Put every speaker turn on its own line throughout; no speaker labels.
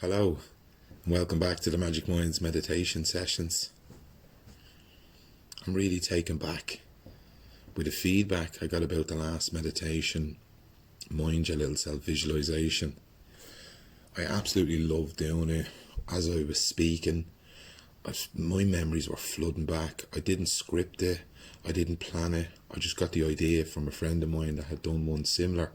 Hello, and welcome back to the Magic Minds meditation sessions. I'm really taken back with the feedback I got about the last meditation, Mind Your Little Self Visualization. I absolutely loved doing it. As I was speaking, my memories were flooding back. I didn't script it, I didn't plan it. I just got the idea from a friend of mine that had done one similar.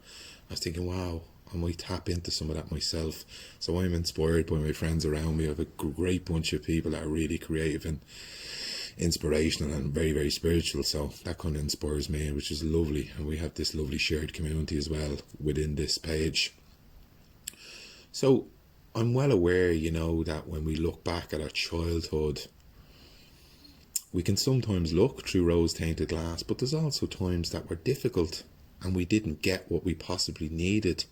I was thinking, wow, I might tap into some of that myself. So I'm inspired by my friends around me. I have a great bunch of people that are really creative and inspirational and very, very spiritual. So that kind of inspires me, which is lovely. And we have this lovely shared community as well within this page. So I'm well aware, that when we look back at our childhood, we can sometimes look through rose-tainted glass, but there's also times that were difficult and we didn't get what we possibly needed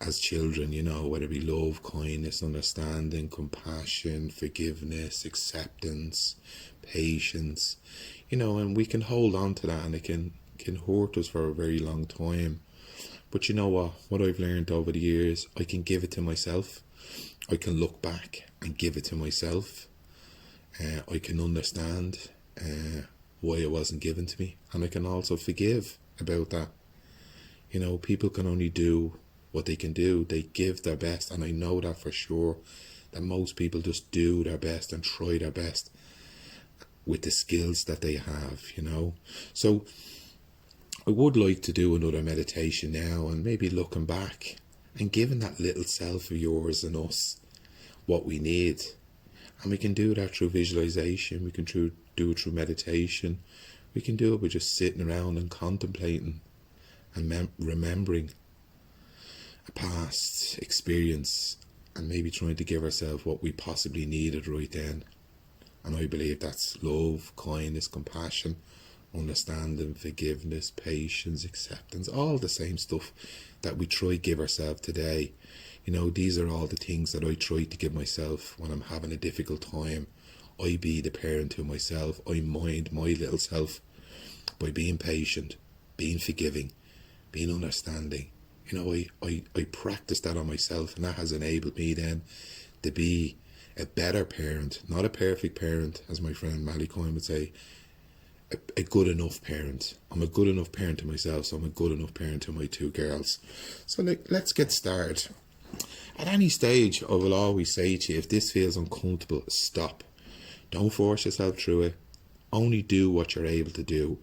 as children, whether it be love, kindness, understanding, compassion, forgiveness, acceptance, patience, and we can hold on to that and it can hurt us for a very long time. But you know what I've learned over the years, I can give it to myself. I can look back and give it to myself. I can understand why it wasn't given to me, and I can also forgive about that. People can only do what they can do. They give their best, and I know that for sure, that most people just do their best and try their best with the skills that they have, So I would like to do another meditation now and maybe looking back and giving that little self of yours and us what we need. And we can do that through visualization, we can do it through meditation, we can do it by just sitting around and contemplating and remembering a past experience and maybe trying to give ourselves what we possibly needed right then. And I believe that's love, kindness, compassion, understanding, forgiveness, patience, acceptance, all the same stuff that we try to give ourselves today. These are all the things that I try to give myself when I'm having a difficult time. I be the parent to myself. I mind my little self by being patient, being forgiving, being understanding. I practice that on myself, and that has enabled me then to be a better parent, not a perfect parent, as my friend Mally Coyne would say, a good enough parent. I'm a good enough parent to myself, so I'm a good enough parent to my two girls. So let's get started. At any stage, I will always say to you, if this feels uncomfortable, stop. Don't force yourself through it. Only do what you're able to do.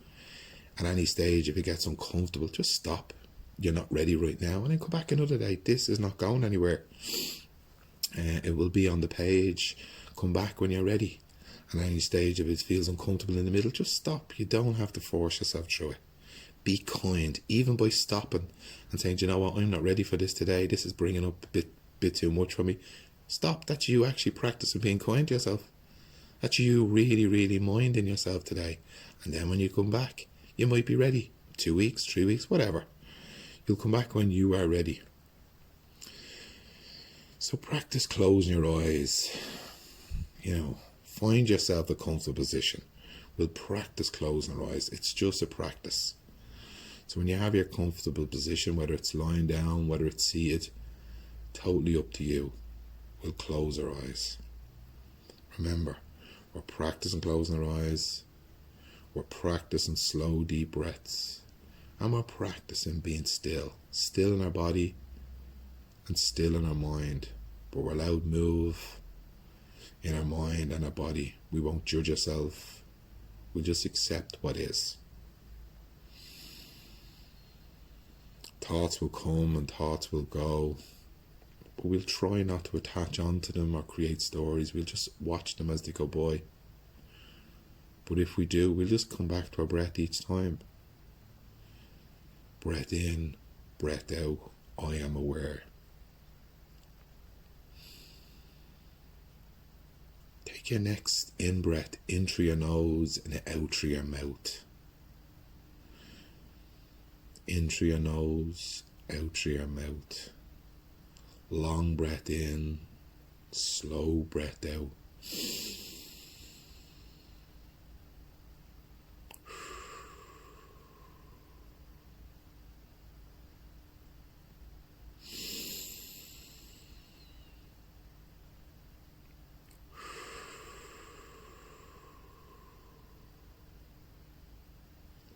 At any stage, if it gets uncomfortable, just stop. You're not ready right now, and then come back another day. This is not going anywhere. It will be on the page. Come back when you're ready. At any stage, if it feels uncomfortable in the middle, just stop. You don't have to force yourself through it. Be kind, even by stopping and saying, you know what, I'm not ready for this today. This is bringing up a bit too much for me. Stop. That's you actually practicing being kind to yourself. That's you really, really minding yourself today. And then when you come back, you might be ready. 2 weeks, 3 weeks, whatever. You'll come back when you are ready. So practice closing your eyes. Find yourself a comfortable position. We'll practice closing our eyes. It's just a practice. So when you have your comfortable position, whether it's lying down, whether it's seated, totally up to you. We'll close our eyes. Remember, we're practicing closing our eyes. We're practicing slow, deep breaths. And we're practicing being still in our body and still in our mind. But we're allowed to move in our mind and our body. We won't judge ourselves. We'll just accept what is. Thoughts will come and thoughts will go, but we'll try not to attach onto them or create stories. We'll just watch them as they go by. But if we do, we'll just come back to our breath each time. Breath in, breath out, I am aware. Take your next in-breath in through your nose and out through your mouth. In through your nose, out through your mouth. Long breath in, slow breath out.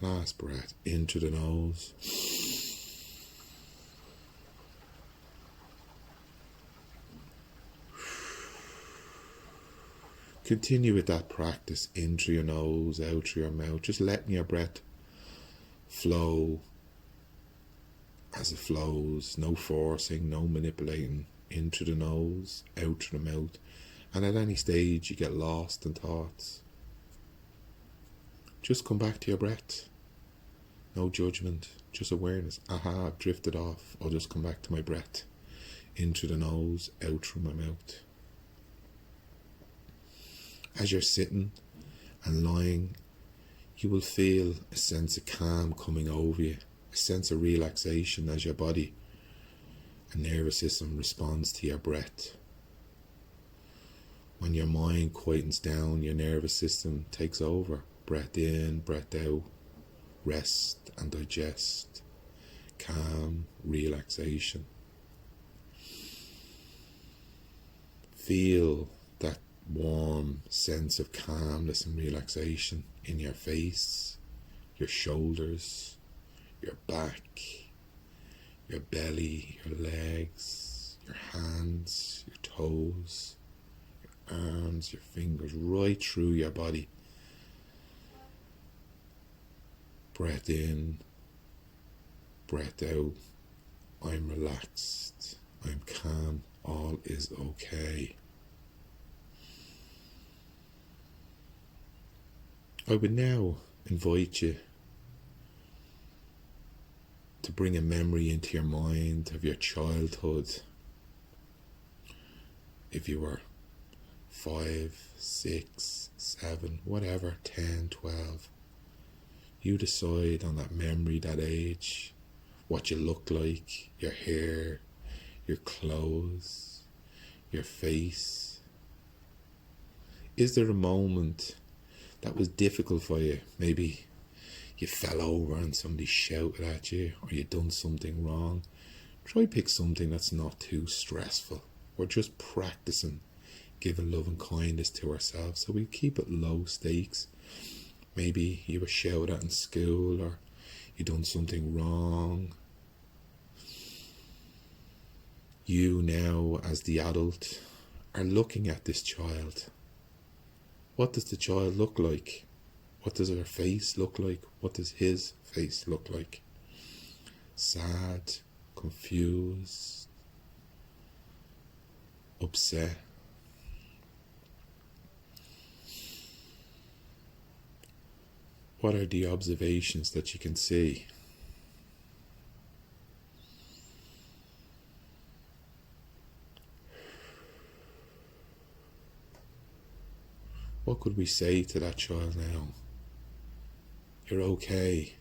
Last breath into the nose. Continue with that practice, in through your nose, out through your mouth, just letting your breath flow as it flows, no forcing, no manipulating, in through the nose, out through the mouth. And at any stage you get lost in thoughts, just come back to your breath. No judgment, just awareness. Aha, I've drifted off. I'll just come back to my breath. In through the nose, out through my mouth. As you're sitting and lying, you will feel a sense of calm coming over you, a sense of relaxation as your body and nervous system responds to your breath. When your mind quietens down, your nervous system takes over. Breath in, breath out, rest and digest, calm, relaxation. Feel that warm sense of calmness and relaxation in your face, your shoulders, your back, your belly, your legs, your hands, your toes, your arms, your fingers, right through your body. Breath in, breath out. I'm relaxed, I'm calm, all is okay. I would now invite you to bring a memory into your mind of your childhood. If you were 5, 6, 7, whatever, 10, 12, you decide on that memory, that age, what you look like, your hair, your clothes, your face. Is there a moment that was difficult for you? Maybe you fell over and somebody shouted at you, or you done something wrong. Try pick something that's not too stressful. We're just practicing giving love and kindness to ourselves, so we keep it low stakes. Maybe you were shouted at in school, or you done something wrong. You now, as the adult, are looking at this child. What does the child look like? What does her face look like? What does his face look like? Sad, confused, upset. What are the observations that you can see? What could we say to that child now? You're okay.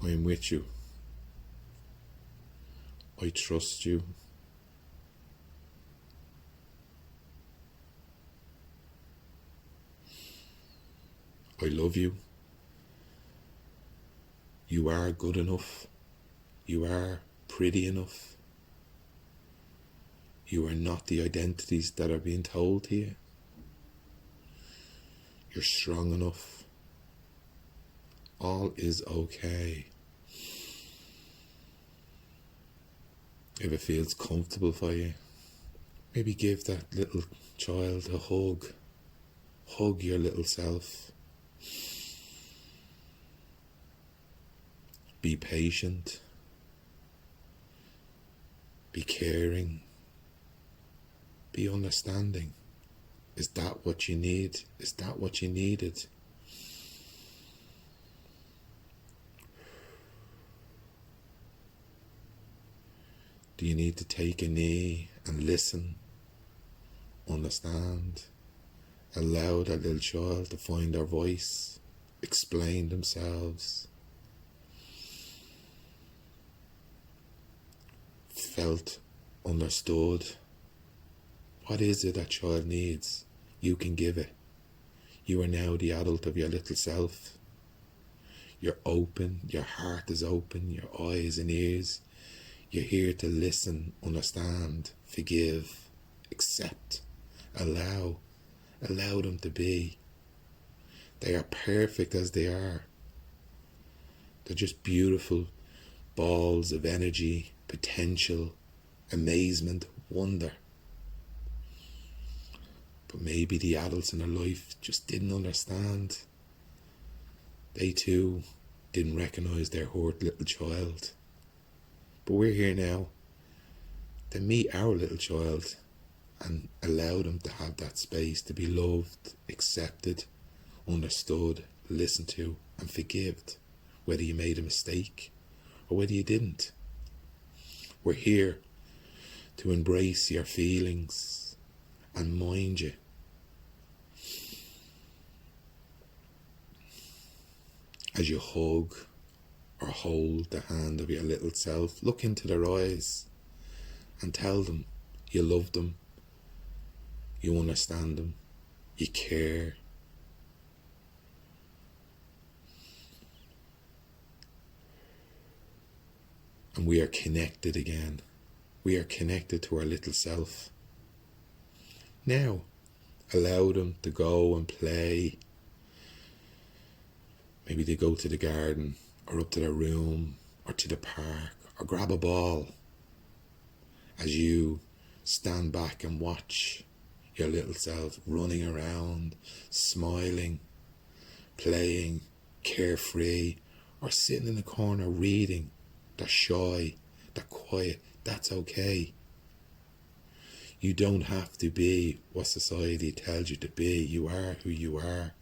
I'm with you. I trust you. I love you. You are good enough. You are pretty enough. You are not the identities that are being told to you. You're strong enough. All is okay. If it feels comfortable for you, maybe give that little child a hug. Hug your little self. Be patient. Be caring. Be understanding. Is that what you need? Is that what you needed? Do you need to take a knee and listen? Understand? Allow that little child to find their voice, explain themselves. Felt understood. What is it that child needs? You can give it. You are now the adult of your little self. You're open, your heart is open, your eyes and ears. You're here to listen, understand, forgive, accept, allow them to be. They are perfect as they are. They're just beautiful balls of energy, potential, amazement, wonder. But maybe the adults in their life just didn't understand. They too didn't recognise their hurt little child. But we're here now to meet our little child and allow them to have that space to be loved, accepted, understood, listened to, and forgived, whether you made a mistake or whether you didn't. We're here to embrace your feelings and mind you. As you hug or hold the hand of your little self, look into their eyes and tell them you love them, you understand them, you care. And we are connected again. We are connected to our little self. Now, allow them to go and play. Maybe they go to the garden or up to their room or to the park or grab a ball as you stand back and watch your little self running around, smiling, playing, carefree, or sitting in the corner reading. They're shy, they're quiet, that's okay. You don't have to be what society tells you to be. You are who you are.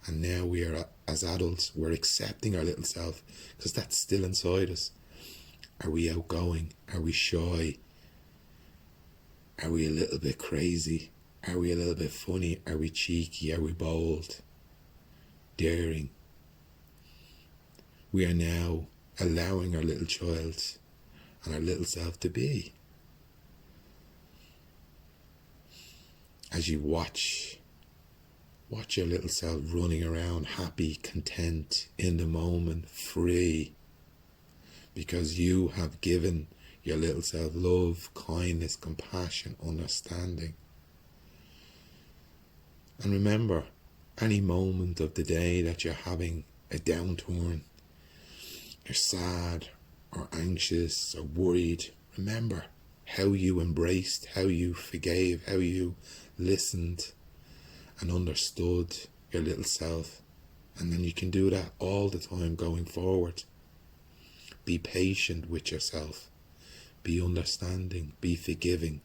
And now we are, as adults, we're accepting our little self because that's still inside us. Are we outgoing? Are we shy? Are we a little bit crazy? Are we a little bit funny? Are we cheeky? Are we bold? Daring? We are now allowing our little child and our little self to be. As you watch your little self running around, happy, content, in the moment, free, because you have given your little self love, kindness, compassion, understanding. And remember, any moment of the day that you're having a downturn, you're sad or anxious or worried, remember how you embraced, how you forgave, how you listened and understood your little self. And then you can do that all the time going forward. Be patient with yourself. Be understanding. Be forgiving,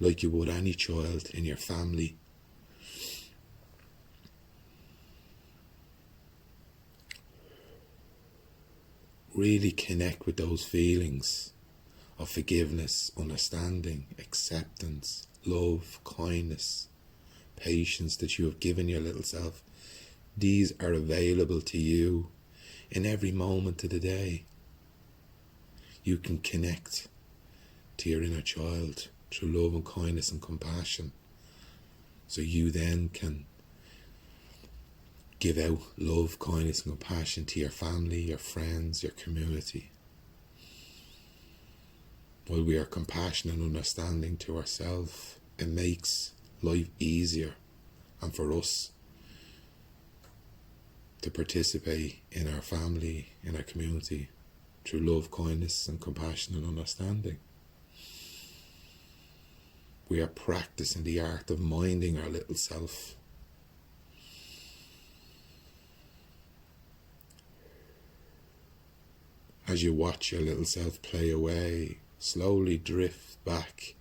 like you would any child in your family. Really connect with those feelings of forgiveness, understanding, acceptance, love, kindness, patience that you have given your little self. These are available to you in every moment of the day. You can connect to your inner child through love and kindness and compassion. So you then can give out love, kindness and compassion to your family, your friends, your community. While we are compassionate and understanding to ourselves, it makes life easier and for us to participate in our family, in our community, through love, kindness and compassion and understanding. We are practicing the art of minding our little self. As you watch your little self play away, slowly drift back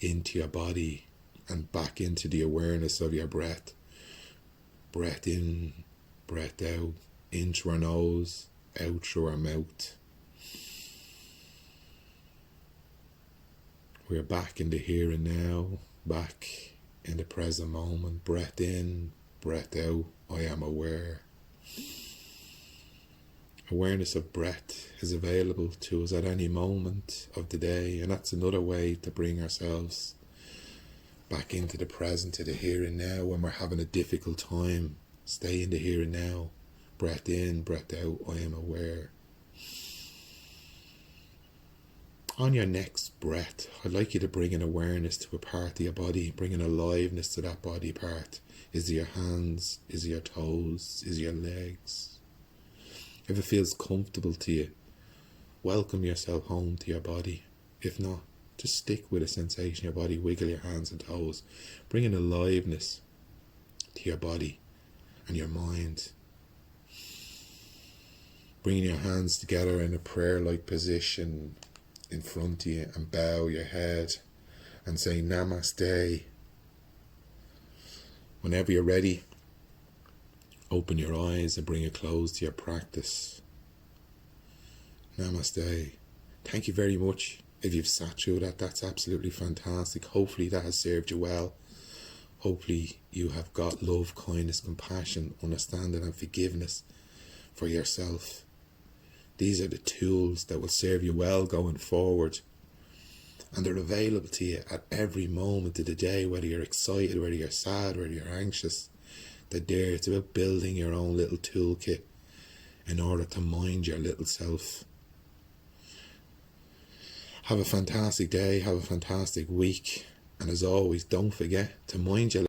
into your body and back into the awareness of your breath. Breath in, breath out, in through our nose, out through our mouth. We're back in the here and now, back in the present moment. Breath in, breath out, I am aware. Awareness of breath is available to us at any moment of the day, and that's another way to bring ourselves back into the present, to the here and now. When we're having a difficult time, stay in the here and now. Breath in, breath out, I am aware. On your next breath, I'd like you to bring an awareness to a part of your body, bring an aliveness to that body part. Is it your hands? Is it your toes? Is it your legs? If it feels comfortable to you, welcome yourself home to your body. If not, just stick with a sensation in your body, wiggle your hands and toes. Bring an aliveness to your body and your mind. Bringing your hands together in a prayer-like position in front of you and bow your head and say Namaste. Whenever you're ready, open your eyes and bring a close to your practice. Namaste. Thank you very much. If you've sat through that, that's absolutely fantastic. Hopefully that has served you well. Hopefully you have got love, kindness, compassion, understanding and forgiveness for yourself. These are the tools that will serve you well going forward. And they're available to you at every moment of the day, whether you're excited, whether you're sad, whether you're anxious. They're there. It's about building your own little toolkit in order to mind your little self. Have a fantastic day. Have a fantastic week. And as always, don't forget to mind your